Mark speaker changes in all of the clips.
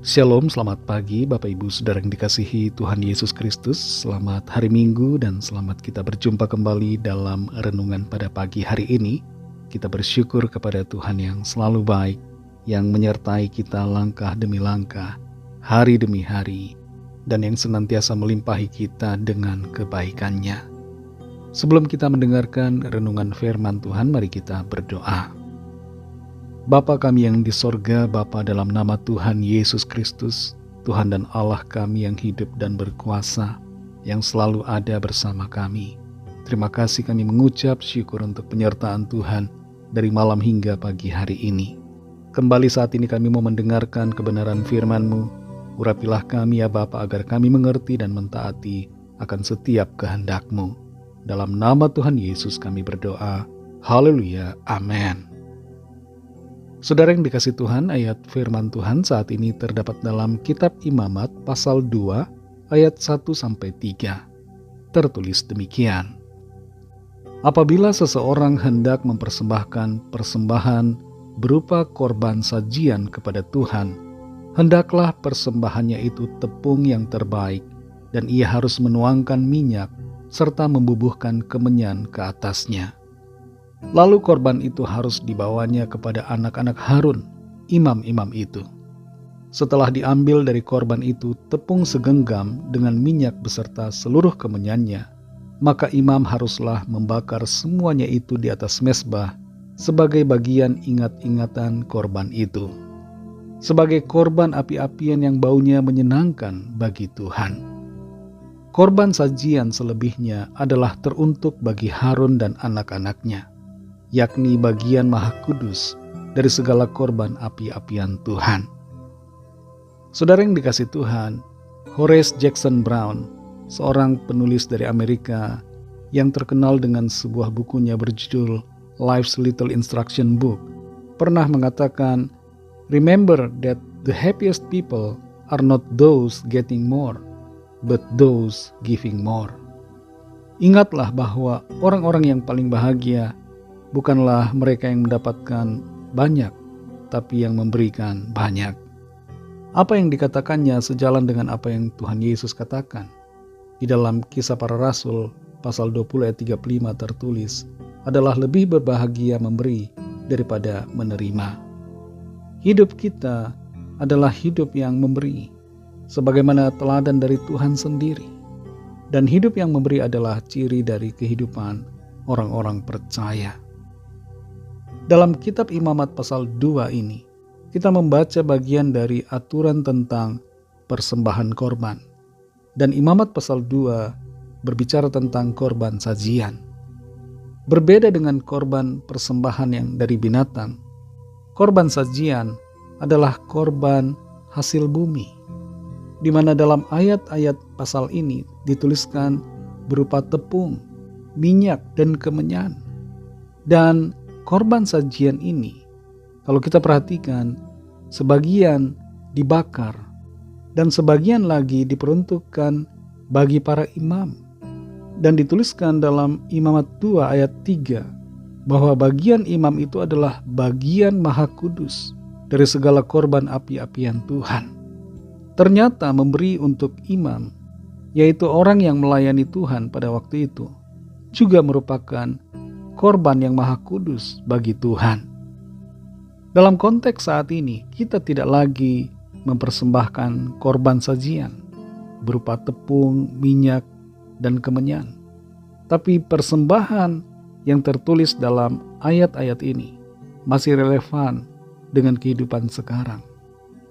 Speaker 1: Shalom, selamat pagi Bapak Ibu Saudara yang dikasihi Tuhan Yesus Kristus. Selamat hari Minggu dan selamat kita berjumpa kembali dalam renungan pada pagi hari ini. Kita bersyukur kepada Tuhan yang selalu baik, yang menyertai kita langkah demi langkah, hari demi hari, dan yang senantiasa melimpahi kita dengan kebaikannya. Sebelum kita mendengarkan renungan firman Tuhan, mari kita berdoa. Bapa kami yang di sorga, Bapa dalam nama Tuhan Yesus Kristus, Tuhan dan Allah kami yang hidup dan berkuasa, yang selalu ada bersama kami. Terima kasih kami mengucap syukur untuk penyertaan Tuhan dari malam hingga pagi hari ini. Kembali saat ini kami mau mendengarkan kebenaran firman-Mu. Urapilah kami ya Bapa agar kami mengerti dan mentaati akan setiap kehendak-Mu. Dalam nama Tuhan Yesus kami berdoa. Haleluya. Amin. Saudara yang dikasih Tuhan, ayat firman Tuhan saat ini terdapat dalam kitab Imamat pasal 2 ayat 1-3. Tertulis demikian. Apabila seseorang hendak mempersembahkan persembahan berupa korban sajian kepada Tuhan, hendaklah persembahannya itu tepung yang terbaik, dan ia harus menuangkan minyak serta membubuhkan kemenyan ke atasnya. Lalu korban itu harus dibawanya kepada anak-anak Harun, imam-imam itu. Setelah diambil dari korban itu tepung segenggam dengan minyak beserta seluruh kemenyannya, maka imam haruslah membakar semuanya itu di atas mezbah sebagai bagian ingat-ingatan korban itu, sebagai korban api-apian yang baunya menyenangkan bagi Tuhan. Korban sajian selebihnya adalah teruntuk bagi Harun dan anak-anaknya, yakni bagian maha kudus dari segala korban api-apian Tuhan. Saudara yang dikasih Tuhan, Horace Jackson Brown, seorang penulis dari Amerika yang terkenal dengan sebuah bukunya berjudul Life's Little Instruction Book, pernah mengatakan, "Remember that the happiest people are not those getting more, but those giving more." Ingatlah bahwa orang-orang yang paling bahagia bukanlah mereka yang mendapatkan banyak, tapi yang memberikan banyak. Apa yang dikatakannya sejalan dengan apa yang Tuhan Yesus katakan. Di dalam Kisah Para Rasul, pasal 20 ayat 35 tertulis, adalah lebih berbahagia memberi daripada menerima. Hidup kita adalah hidup yang memberi, sebagaimana teladan dari Tuhan sendiri. Dan hidup yang memberi adalah ciri dari kehidupan orang-orang percaya. Dalam kitab Imamat pasal 2 ini, kita membaca bagian dari aturan tentang persembahan korban. Dan Imamat pasal 2 berbicara tentang korban sajian. Berbeda dengan korban persembahan yang dari binatang, korban sajian adalah korban hasil bumi, di mana dalam ayat-ayat pasal ini dituliskan berupa tepung, minyak, dan kemenyan. Dan korban sajian ini, kalau kita perhatikan, sebagian dibakar dan sebagian lagi diperuntukkan bagi para imam. Dan dituliskan dalam Imamat 2 ayat 3 bahwa bagian imam itu adalah bagian maha kudus dari segala korban api-apian Tuhan. Ternyata memberi untuk imam, yaitu orang yang melayani Tuhan pada waktu itu, juga merupakan korban yang maha kudus bagi Tuhan. Dalam konteks saat ini, kita tidak lagi mempersembahkan korban sajian berupa tepung, minyak, dan kemenyan. Tapi persembahan yang tertulis dalam ayat-ayat ini masih relevan dengan kehidupan sekarang,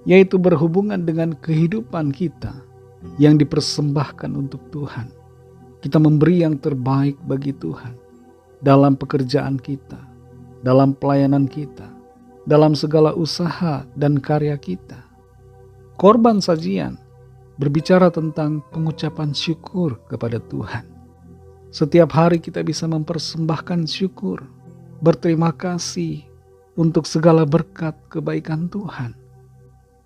Speaker 1: yaitu berhubungan dengan kehidupan kita yang dipersembahkan untuk Tuhan. Kita memberi yang terbaik bagi Tuhan dalam pekerjaan kita, dalam pelayanan kita, dalam segala usaha dan karya kita. Korban sajian berbicara tentang pengucapan syukur kepada Tuhan. Setiap hari kita bisa mempersembahkan syukur, berterima kasih untuk segala berkat kebaikan Tuhan.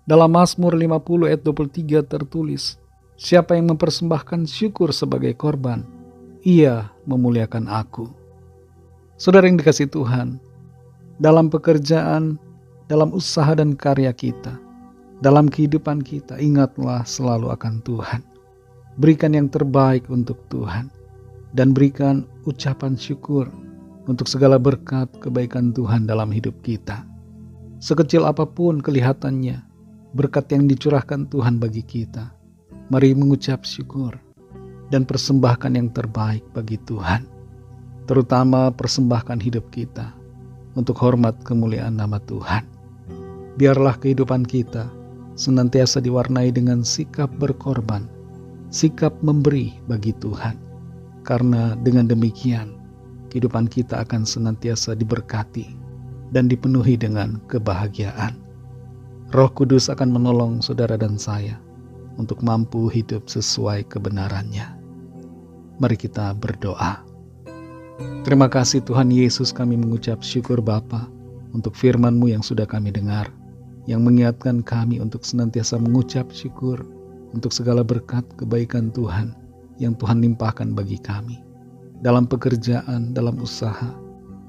Speaker 1: Dalam Mazmur 50 ayat 23 tertulis, "Siapa yang mempersembahkan syukur sebagai korban, ia memuliakan aku." Saudara yang dikasihi Tuhan, dalam pekerjaan, dalam usaha dan karya kita, Dalam kehidupan kita, ingatlah selalu akan Tuhan. Berikan yang terbaik untuk Tuhan. Dan berikan ucapan syukur untuk segala berkat kebaikan Tuhan dalam hidup kita. Sekecil apapun kelihatannya, berkat yang dicurahkan Tuhan bagi kita, mari mengucap syukur dan persembahkan yang terbaik bagi Tuhan. Terutama persembahkan hidup kita untuk hormat kemuliaan nama Tuhan. Biarlah kehidupan kita senantiasa diwarnai dengan sikap berkorban, sikap memberi bagi Tuhan. Karena dengan demikian, kehidupan kita akan senantiasa diberkati dan dipenuhi dengan kebahagiaan. Roh Kudus akan menolong saudara dan saya untuk mampu hidup sesuai kebenarannya. Mari kita berdoa. Terima kasih Tuhan Yesus, kami mengucap syukur Bapa untuk firman-Mu yang sudah kami dengar, yang mengingatkan kami untuk senantiasa mengucap syukur untuk segala berkat kebaikan Tuhan yang Tuhan limpahkan bagi kami. Dalam pekerjaan, dalam usaha,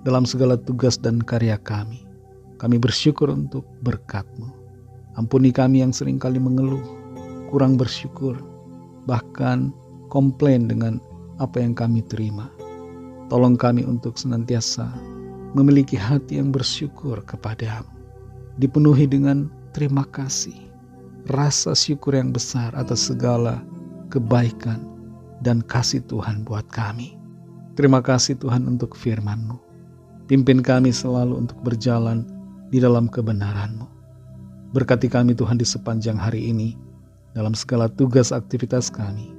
Speaker 1: dalam segala tugas dan karya kami bersyukur untuk berkat-Mu. Ampuni kami yang seringkali mengeluh, kurang bersyukur, bahkan komplain dengan apa yang kami terima. Tolong kami untuk senantiasa memiliki hati yang bersyukur kepada-Mu, dipenuhi dengan terima kasih, rasa syukur yang besar atas segala kebaikan dan kasih Tuhan buat kami. Terima kasih Tuhan untuk firman-Mu. Pimpin kami selalu untuk berjalan di dalam kebenaran-Mu. Berkati kami Tuhan di sepanjang hari ini, dalam segala tugas aktivitas kami,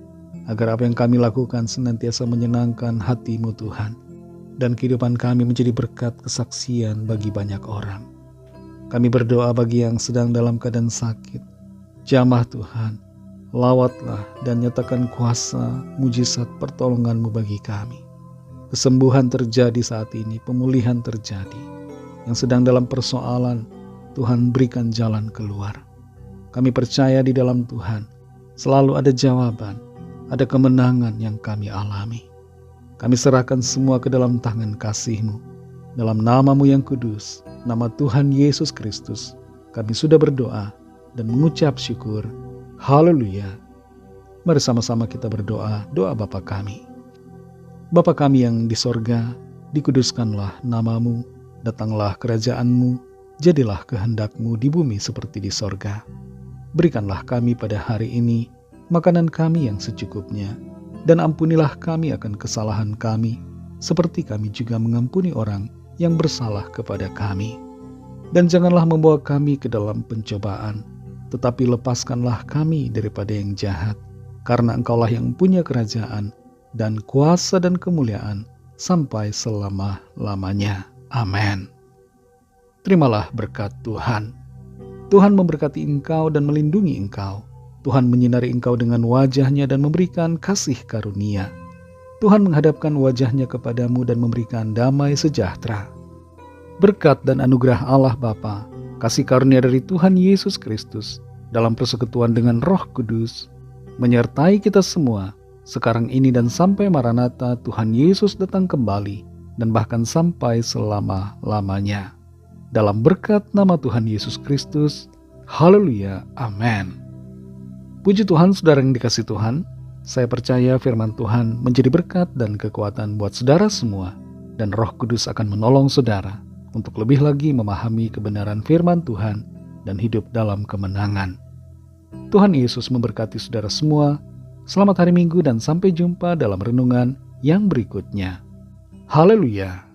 Speaker 1: agar apa yang kami lakukan senantiasa menyenangkan hati-Mu Tuhan, dan kehidupan kami menjadi berkat kesaksian bagi banyak orang. Kami berdoa bagi yang sedang dalam keadaan sakit. Jamah Tuhan, lawatlah dan nyatakan kuasa mujizat pertolongan-Mu bagi kami. Kesembuhan terjadi saat ini, pemulihan terjadi. Yang sedang dalam persoalan, Tuhan berikan jalan keluar. Kami percaya di dalam Tuhan selalu ada jawaban, ada kemenangan yang kami alami. Kami serahkan semua ke dalam tangan kasih-Mu. Dalam nama-Mu yang kudus, nama Tuhan Yesus Kristus, kami sudah berdoa dan mengucap syukur. Haleluya. Mari sama-sama kita berdoa, doa Bapa kami. Bapa kami yang di sorga, dikuduskanlah nama-Mu, datanglah kerajaan-Mu, jadilah kehendak-Mu di bumi seperti di sorga. Berikanlah kami pada hari ini makanan kami yang secukupnya, dan ampunilah kami akan kesalahan kami, seperti kami juga mengampuni orang yang bersalah kepada kami. Dan janganlah membawa kami ke dalam pencobaan, tetapi lepaskanlah kami daripada yang jahat, karena Engkaulah yang punya kerajaan dan kuasa dan kemuliaan sampai selama-lamanya. Amin. Terimalah berkat Tuhan. Tuhan memberkati engkau dan melindungi engkau. Tuhan menyinari engkau dengan wajah-Nya dan memberikan kasih karunia. Tuhan menghadapkan wajah-Nya kepadamu dan memberikan damai sejahtera. Berkat dan anugerah Allah Bapa, kasih karunia dari Tuhan Yesus Kristus, dalam persekutuan dengan Roh Kudus, menyertai kita semua, sekarang ini dan sampai Maranatha Tuhan Yesus datang kembali, dan bahkan sampai selama-lamanya. Dalam berkat nama Tuhan Yesus Kristus, haleluya, amin. Puji Tuhan, saudara yang dikasihi Tuhan, saya percaya firman Tuhan menjadi berkat dan kekuatan buat saudara semua, dan Roh Kudus akan menolong saudara untuk lebih lagi memahami kebenaran firman Tuhan dan hidup dalam kemenangan. Tuhan Yesus memberkati saudara semua. Selamat hari Minggu dan sampai jumpa dalam renungan yang berikutnya. Haleluya.